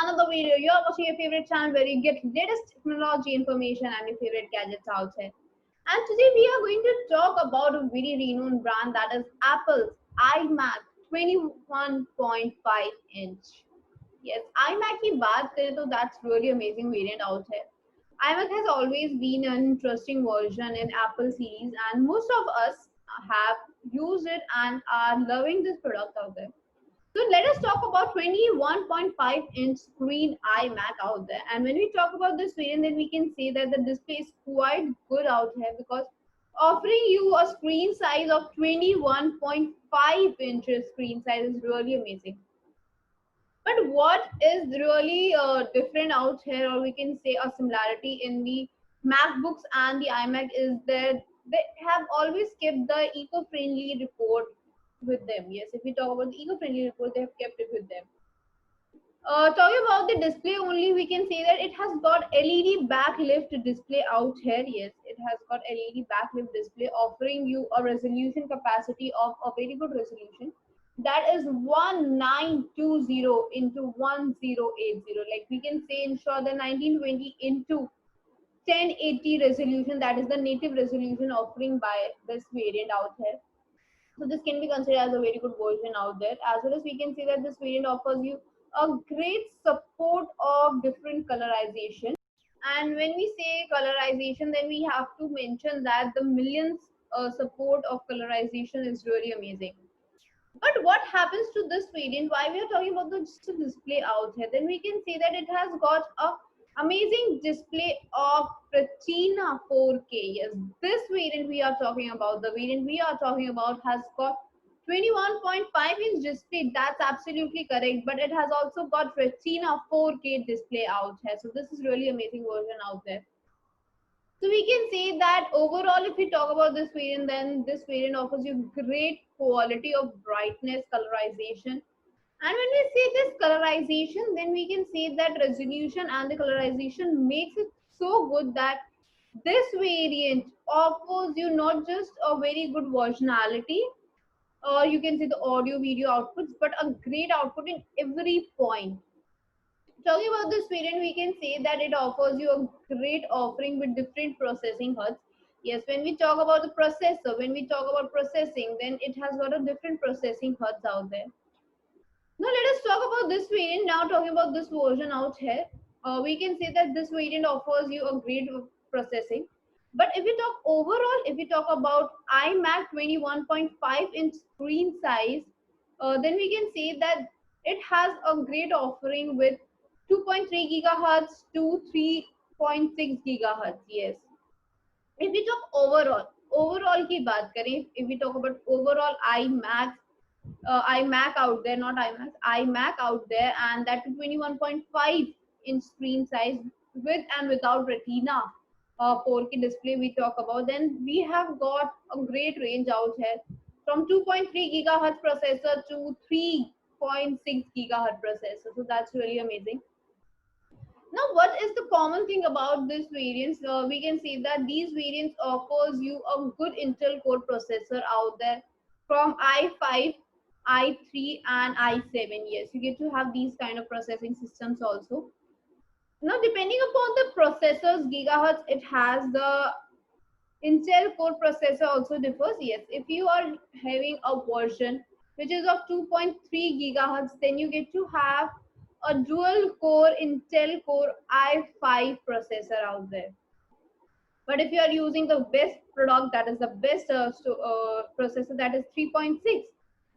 another video. You're watching your favorite channel where you get latest technology information and your favorite gadgets out here. And today we are going to talk about a very renowned brand, that is Apple's iMac 21.5 inch. Yes, iMac की बात करें तो that's really amazing variant out here. iMac has always been an interesting version in Apple series, and most of us have used it and are loving this product out there. So let us talk about 21.5-inch screen iMac out there. And when we talk about this variant, then we can say that the display is quite good out here, because offering you a screen size of 21.5 inches screen size is really amazing. But what is really different out here, or we can say a similarity in the MacBooks and the iMac, is that they have always kept the eco-friendly report with them. Yes, if we talk about the eco-friendly report, they have kept it with them. Talking about the display only, we can say that it has got LED backlift display out here. Yes, it has got LED backlift display, offering you a resolution capacity of a very good resolution. That is 1920 into 1080. Like we can say, ensure the 1920 into 1080 resolution. That is the native resolution offering by this variant out here. So this can be considered as a very good version out there. As well as we can see that this variant offers you a great support of different colorization. And when we say colorization, then we have to mention that the millions support of colorization is really amazing. But what happens to this variant? Why we are talking about the just display out here? Then we can see that it has got a amazing display of Retina 4K. Yes, this variant we are talking about, the variant we are talking about, has got 21.5-inch display. That's absolutely correct. But it has also got Retina 4K display out here. So this is really amazing version out there. So we can say that overall, if we talk about this variant, then this variant offers you great quality of brightness, colorization. And when we say this colorization, then we can say that resolution and the colorization makes it so good that this variant offers you not just a very good versionality, or you can say the audio video outputs, but a great output in every point. Talking about this variant, we can say that it offers you a great offering with different processing hertz. Yes, when we talk about the processor, when we talk about processing, then it has got a different processing hertz out there. Now let us talk about this variant. Now talking about this version out here, we can say that this variant offers you a great processing. But if we talk overall, if we talk about iMac 21.5-inch screen size, then we can say that it has a great offering with 2.3 gigahertz to 3.6 gigahertz. Yes. If we talk overall की बात करें, if we talk about overall iMac out there, not iMac out there, and that 21.5-inch screen size with and without Retina 4K display we talk about, then we have got a great range out here from 2.3 gigahertz processor to 3.6 gigahertz processor. So that's really amazing. Now, what is the common thing about these variants? We can see that these variants offers you a good Intel Core processor out there from i5, i3, and i7. Yes, you get to have these kind of processing systems also. Now, depending upon the processor's gigahertz, it has the Intel Core processor also differs. Yes, if you are having a version which is of 2.3 gigahertz, then you get to have a dual core Intel Core i5 processor out there. But if you are using the best product, that is the best processor, that is 3.6,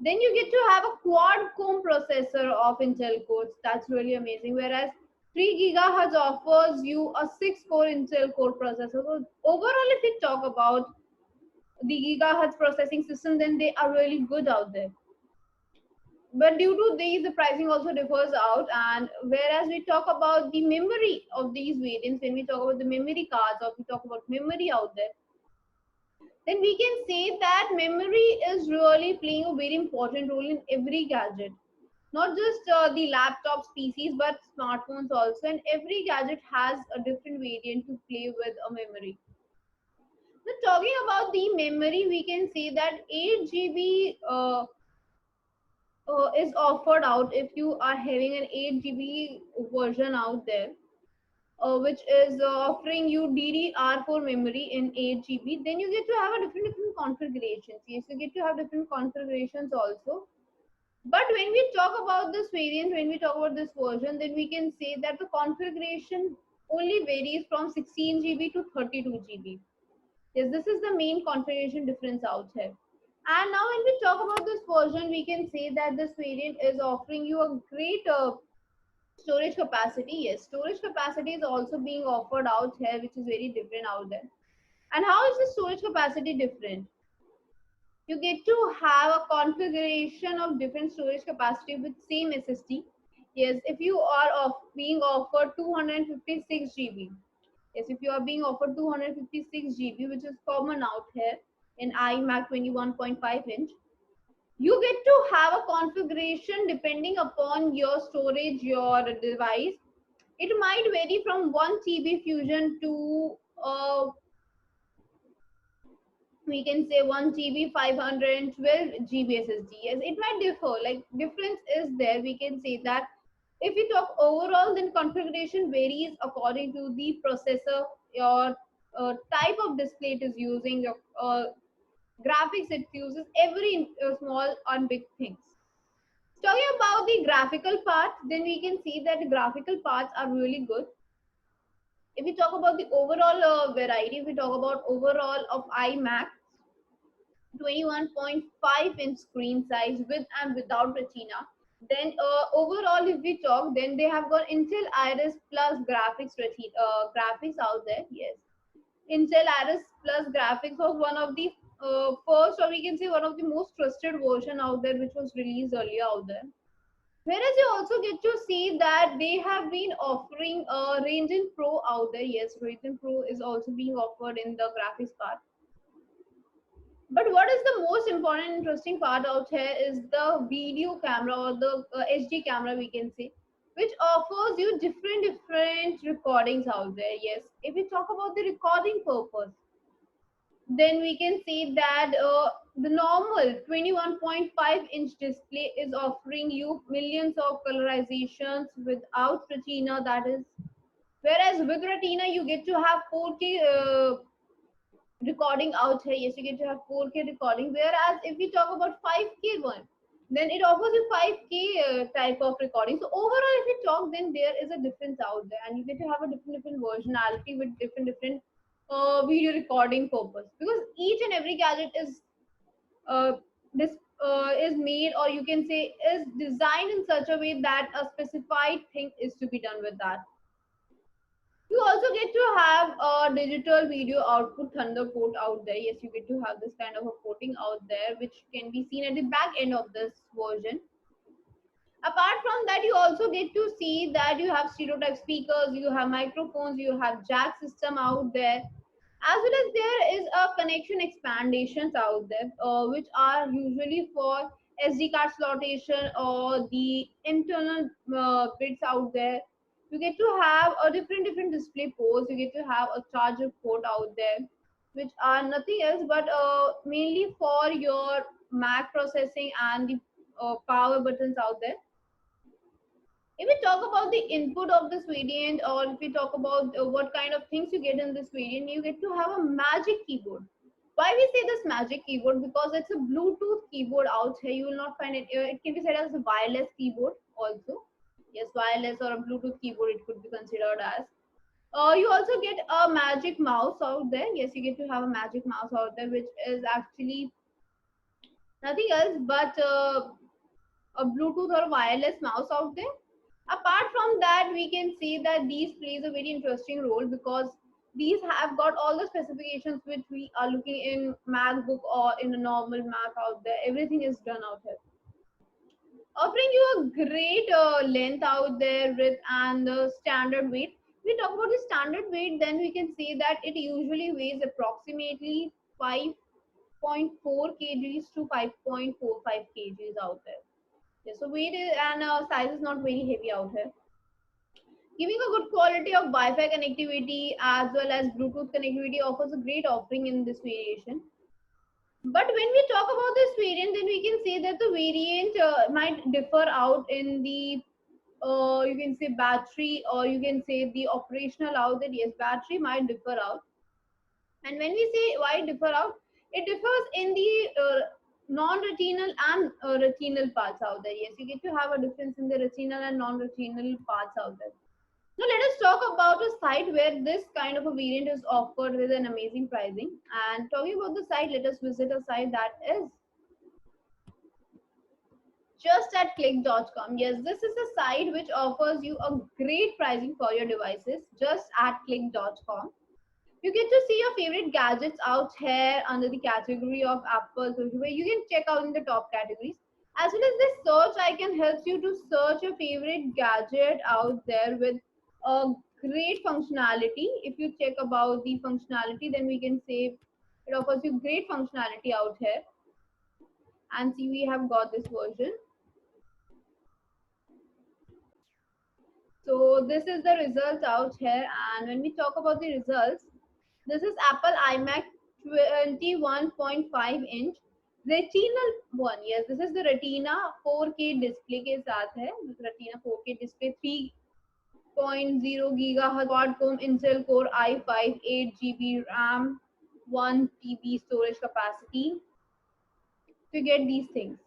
then you get to have a quad core processor of Intel cores. That's really amazing. Whereas 3 gigahertz offers you a 6-core Intel Core processor. So overall, if we talk about the gigahertz processing system, then they are really good out there. But due to these, the pricing also differs out. And whereas we talk about the memory of these variants, when we talk about the memory cards, or we talk about memory out there, then we can say that memory is really playing a very important role in every gadget. Not just the laptops, PCs, but smartphones also. And every gadget has a different variant to play with a memory. Now, talking about the memory, we can say that 8 GB is offered out if you are having an 8 GB version out there, which is offering you DDR4 memory in 8 GB, then you get to have a different configurations. Yes, you get to have different configurations also. But when we talk about this variant, when we talk about this version, then we can say that the configuration only varies from 16 GB to 32 GB. Yes, this is the main configuration difference out here. And now when we talk about this version, we can say that this variant is offering you a great storage capacity. Yes, storage capacity is also being offered out here, which is very different out there. And how is the storage capacity different? You get to have a configuration of different storage capacity with same SSD. Yes, if you are being offered 256 GB. Yes, if you are being offered 256 GB, which is common out here in iMac 21.5 inch, you get to have a configuration depending upon your storage, your device. It might vary from 1 TB Fusion to we can say 1 TB 512 GB SSD. Yes, it might differ. Like difference is there. We can say that if we talk overall, then configuration varies according to the processor, your type of display it is using, your graphics it uses, every small and big things. Talking about the graphical part, then we can see that the graphical parts are really good. If we talk about the overall variety, if we talk about overall of iMac, 21.5 inch screen size with and without retina. Then overall if we talk, then they have got Intel Iris Plus graphics graphics out there. Yes, Intel Iris Plus graphics was one of the first, or we can say one of the most trusted version out there, which was released earlier out there. Whereas you also get to see that they have been offering a Radeon Pro out there. Yes, Radeon Pro is also being offered in the graphics part. But what is the most important interesting part out here is the video camera, or the HD camera we can say, which offers you different recordings out there. Yes, if we talk about the recording purpose, then we can say that the normal 21.5 inch display is offering you millions of colorizations without retina, that is, whereas with retina you get to have 4K recording out here. Yes, you get to have 4K recording. Whereas if we talk about 5K one, then it offers you 5K type of recording. So overall, if we talk, then there is a difference out there, and you get to have a different versionality with different video recording purpose, because each and every gadget is uh, this is made, or you can say is designed in such a way that a specified thing is to be done with that. You also get to have a digital video output Thunder port out there. Yes, you get to have this kind of a porting out there, which can be seen at the back end of this version. Apart from that, you also get to see that you have stereo type speakers, you have microphones, you have jack system out there, as well as there is a connection expandations out there, which are usually for SD card slotation or the internal bits out there. You get to have a different display ports. You get to have a charger port out there, which are nothing else but mainly for your Mac processing and the power buttons out there. If we talk about the input of this variant, or if we talk about what kind of things you get in this variant, you get to have a magic keyboard. Why we say this magic keyboard? Because it's a Bluetooth keyboard out here. You will not find it. It can be said as a wireless keyboard also. Yes, wireless or a Bluetooth keyboard it could be considered as. You also get a magic mouse out there. Yes, you get to have a magic mouse out there, which is actually nothing else but a Bluetooth or wireless mouse out there. Apart from that, we can see that these plays a very interesting role, because these have got all the specifications which we are looking in MacBook or in a normal Mac out there. Everything is done out here, offering you a great length out there, width, and the standard weight. We talk about the standard weight, then we can say that it usually weighs approximately 5.4 kgs to 5.45 kgs out there. Yeah, so weight is, and size is not very heavy out here, giving a good quality of Wi-Fi connectivity as well as Bluetooth connectivity. Offers a great offering in this variation. But when we talk about this variant, then we can say that the variant might differ out in the you can say battery, or you can say the operational out there. Yes, battery might differ out. And when we say why differ out, it differs in the non-retinal and retinal parts out there. Yes, you get to have a difference in the retinal and non-retinal parts out there. Now let us talk about a site where this kind of a variant is offered with an amazing pricing. And talking about the site, let us visit a site that is just at click.com. Yes, this is a site which offers you a great pricing for your devices just at click.com. You get to see your favorite gadgets out here under the category of Apple, where you can check out in the top categories. As well as this search icon helps you to search your favorite gadget out there with a great functionality. If you check about the functionality, then we can say it offers you great functionality out here. And see, we have got this version. So this is the result out here. And when we talk about the results, this is Apple iMac 21.5 inch retinal one. Yes, this is the Retina 4K display के साथ है. Retina 4K display 3.0 GHz quad-core Intel Core i5 8 GB RAM 1 TB storage capacity to get these things.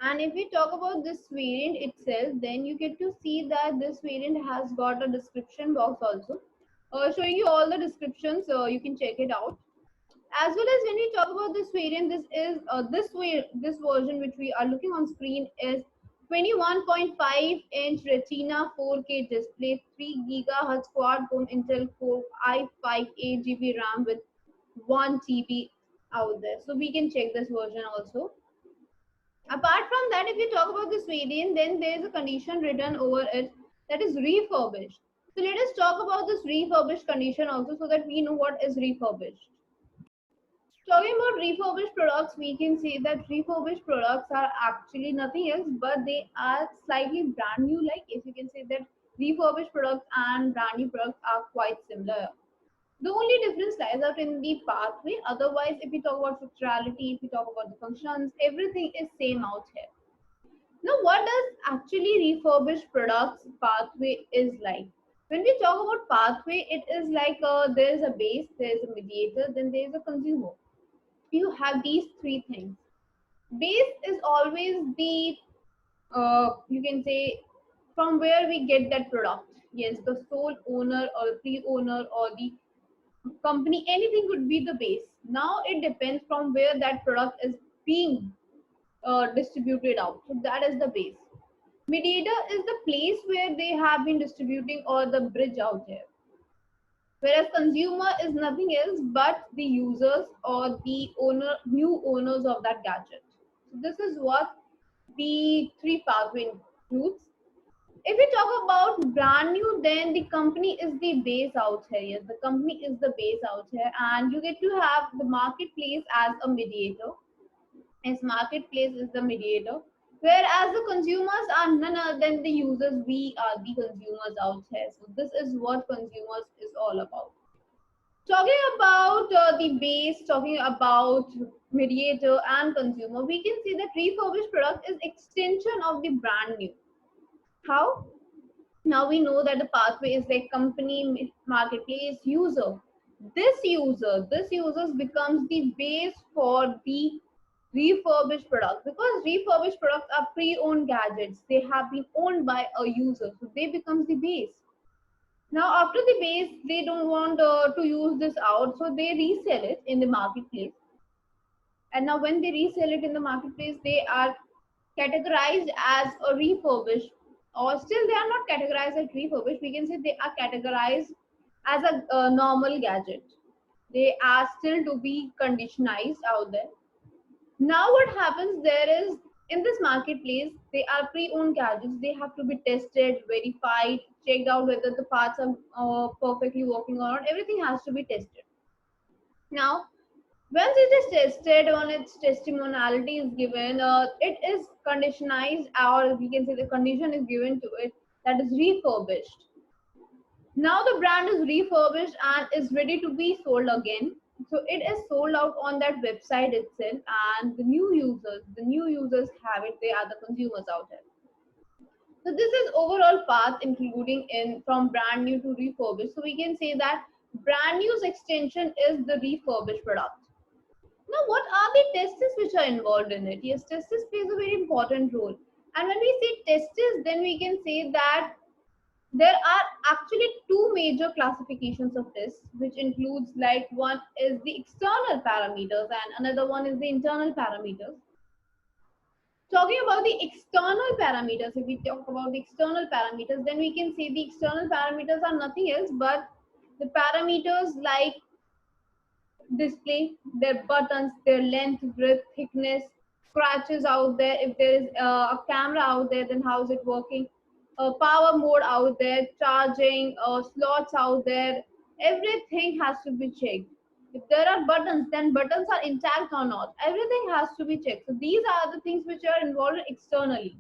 And if we talk about this variant itself, then you get to see that this variant has got a description box also, showing you all the descriptions. You can check it out. As well as when we talk about this variant, this is this version which we are looking on screen is 21.5 inch Retina 4K display, 3 GHz quad-core Intel Core i5 8 GB RAM with 1 TB out there. So we can check this version also. Apart from that, if you talk about this variant, then there is a condition written over it that is refurbished. So let us talk about this refurbished condition also, so that we know what is refurbished. Talking about refurbished products, we can say that refurbished products are actually nothing else, but they are slightly brand new. Like, if you can say that refurbished products and brand new products are quite similar. The only difference lies out in the pathway. Otherwise, if we talk about functionality, if we talk about the functions, everything is same out here. Now, what does actually refurbished products pathway is like? When we talk about pathway, it is like there is a base, there is a mediator, then there is a consumer. You have these three things. Base is always the you can say from where we get that product. Yes, the sole owner or the pre-owner or the company, anything could be the base. Now it depends from where that product is being distributed out. So that is the base. Mediator is the place where they have been distributing, or the bridge out here. Whereas consumer is nothing else but the users or the new owners of that gadget. So this is what the three pathway includes. If we talk about brand new, then the company is the base out here. Yes, the company is the base out here, and you get to have the marketplace as a mediator. As marketplace is the mediator, whereas the consumers are none other than the users. We are the consumers out here. So this is what consumers is all about. Talking about the base, talking about mediator and consumer, we can see that refurbished product is extension of the brand new. How? Now we know that the pathway is like company, marketplace, user. This user becomes the base for the refurbished products, because refurbished products are pre-owned gadgets. They have been owned by a user, so they becomes the base. Now after the base, they don't want to use this out, so they resell it in the marketplace. And now when they resell it in the marketplace, they are categorized as a refurbished, or still they are not categorized as refurbished. We can say they are categorized as a normal gadget. They are still to be conditionized out there. Now what happens there is, in this marketplace, they are pre-owned gadgets. They have to be tested, verified, checked out whether the parts are perfectly working or not. Everything has to be tested. Now once it is tested, on its testimoniality is given, it is conditionized, or we can say the condition is given to it, that is refurbished. Now the brand is refurbished and is ready to be sold again. So it is sold out on that website itself, and the new users have it. They are the consumers out there. So this is overall path, including in from brand new to refurbished. So we can say that brand new's extension is the refurbished product. Now, what are the tests which are involved in it? Yes, tests plays a very important role. And when we say tests, then we can say that there are actually two major classifications of tests, which includes like one is the external parameters and another one is the internal parameters. Talking about the external parameters, if we talk about the external parameters, then we can say the external parameters are nothing else but the parameters like display, their buttons, their length, width, thickness, scratches out there. If there is a camera out there, then how is it working? Power mode out there, charging, slots out there. Everything has to be checked. If there are buttons, then buttons are intact or not. Everything has to be checked. So these are the things which are involved externally.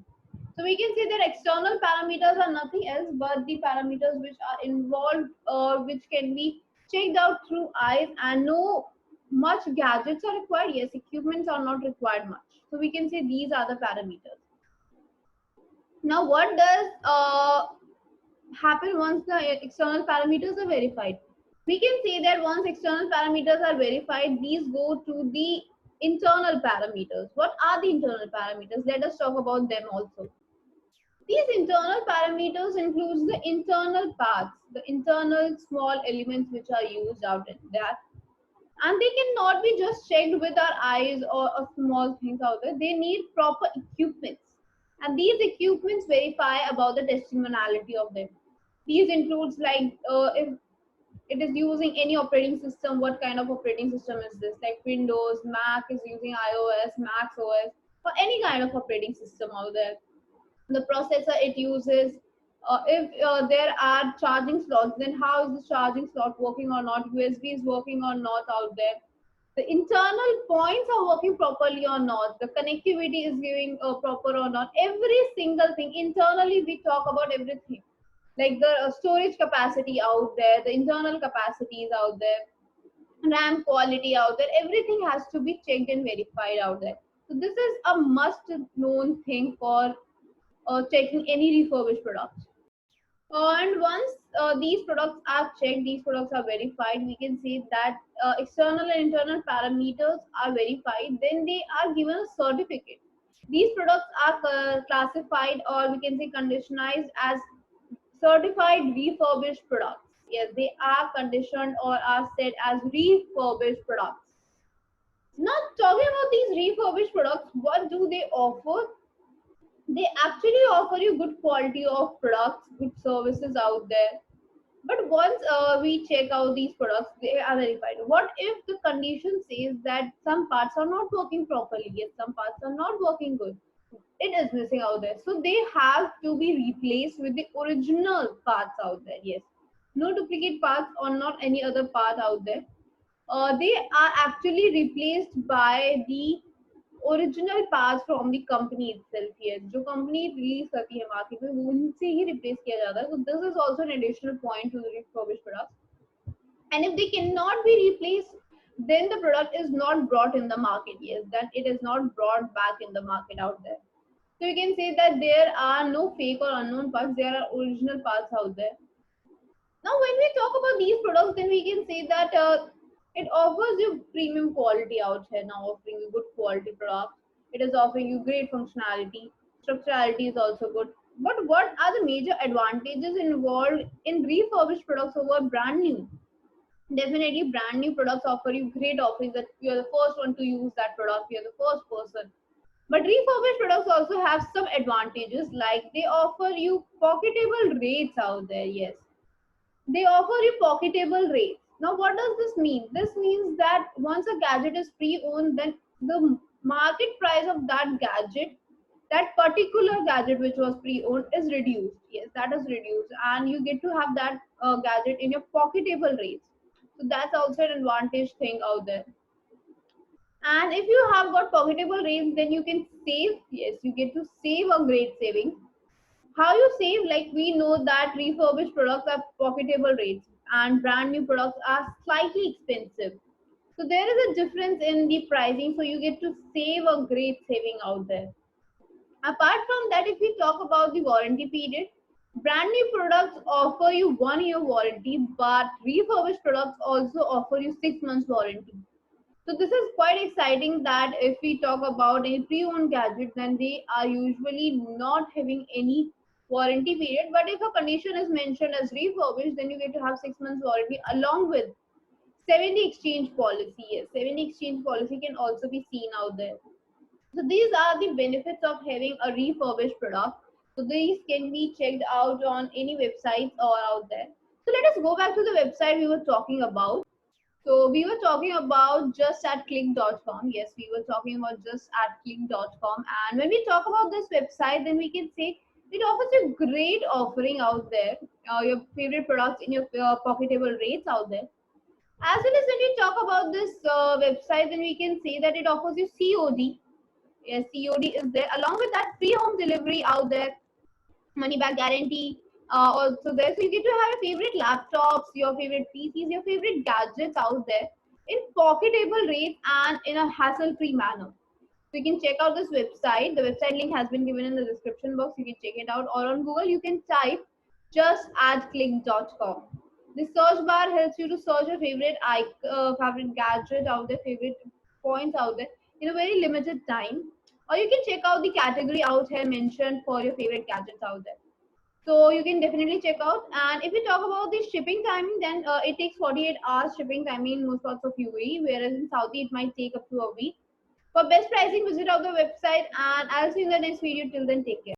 So we can say that external parameters are nothing else but the parameters which are involved or which can be checked out through eyes, and no much gadgets are required. Yes, equipments are not required much. So we can say these are the parameters. Now, what does happen once the external parameters are verified? We can say that once external parameters are verified, these go to the internal parameters. What are the internal parameters? Let us talk about them also. These internal parameters includes the internal paths, the internal small elements which are used out in that, and they cannot be just checked with our eyes or a small things out there. They need proper equipments, and these equipments verify about the testimoniality of them. These includes like if it is using any operating system, what kind of operating system is this? Like Windows, Mac is using iOS, Mac OS, or any kind of operating system out there. The processor it uses, if there are charging slots, then how is the charging slot working or not, USB is working or not out there, the internal points are working properly or not, the connectivity is giving proper or not, every single thing internally we talk about everything, like the storage capacity out there, the internal capacities out there, RAM quality out there, everything has to be checked and verified out there. So this is a must known thing for checking any refurbished products. And once these products are checked, these products are verified, we can say that external and internal parameters are verified, then they are given a certificate. These products are classified, or we can say conditionized as certified refurbished products. Yes, they are conditioned or are said as refurbished products. Now, talking about these refurbished products, what do they offer? They actually offer you good quality of products, good services out there. But once we check out these products, they are verified. What if the condition says that some parts are not working properly? Yes, some parts are not working good. It is missing out there. So they have to be replaced with the original parts out there. Yes. No duplicate parts or not any other part out there. They are actually replaced by the original part from the company itself है, जो company release करती है market में, वो उनसे ही replace किया जाता है. So this is also an additional point to the refurbished products. And if they cannot be replaced, then the product is not brought in the market. Yes, that it is not brought back in the market out there. So you can say that there are no fake or unknown parts, there are original parts out there. Now, when we talk about these products, then we can say that it offers you premium quality out here. Now, offering you good quality product, it is offering you great functionality. Structurality is also good. But what are the major advantages involved in refurbished products over brand new? Definitely, brand new products offer you great offerings that you are the first one to use that product. You are the first person. But refurbished products also have some advantages, like they offer you pocketable rates out there. Yes, they offer you pocketable rates. Now, what does this mean? This means that once a gadget is pre-owned, then the market price of that gadget, that particular gadget which was pre-owned, is reduced. Yes, that is reduced, and you get to have that gadget in your pocketable rates. So that's also an advantage thing out there. And if you have got pocketable rates, then you can save. Yes, you get to save a great saving. How you save? Like we know that refurbished products are pocketable rates and brand new products are slightly expensive. So there is a difference in the pricing, so you get to save a great saving out there. Apart from that, if we talk about the warranty period, brand new products offer you 1 year warranty, but refurbished products also offer you 6 months warranty. So this is quite exciting that if we talk about a pre-owned gadget, then they are usually not having any warranty period. But if a condition is mentioned as refurbished, then you get to have 6 months warranty along with 70 exchange policy. Yes, 70 exchange policy can also be seen out there. So these are the benefits of having a refurbished product. So these can be checked out on any websites or out there. So let us go back to the website we were talking about. So we were talking about justatclick.com. Yes, we were talking about justatclick.com. And when we talk about this website, then we can say it offers you great offering out there, your favorite products in your pocketable rates out there. As well as when we talk about this website, then we can say that it offers you COD. Yes, COD is there. Along with that, free home delivery out there, money back guarantee also there. So you get to have your favorite laptops, your favorite PCs, your favorite gadgets out there in pocketable rates and in a hassle-free manner. So you can check out this website. The website link has been given in the description box. You can check it out. Or on Google, you can type justatclick.com. The search bar helps you to search your favorite gadget out there, favorite points out there in a very limited time. Or you can check out the category out here mentioned for your favorite gadgets out there. So you can definitely check out. And if we talk about the shipping timing, then it takes 48 hours shipping timing in most parts of UAE, whereas in Saudi it might take up to a week. For best pricing, visit out the website, and I'll see you in the next video. Till then, take care.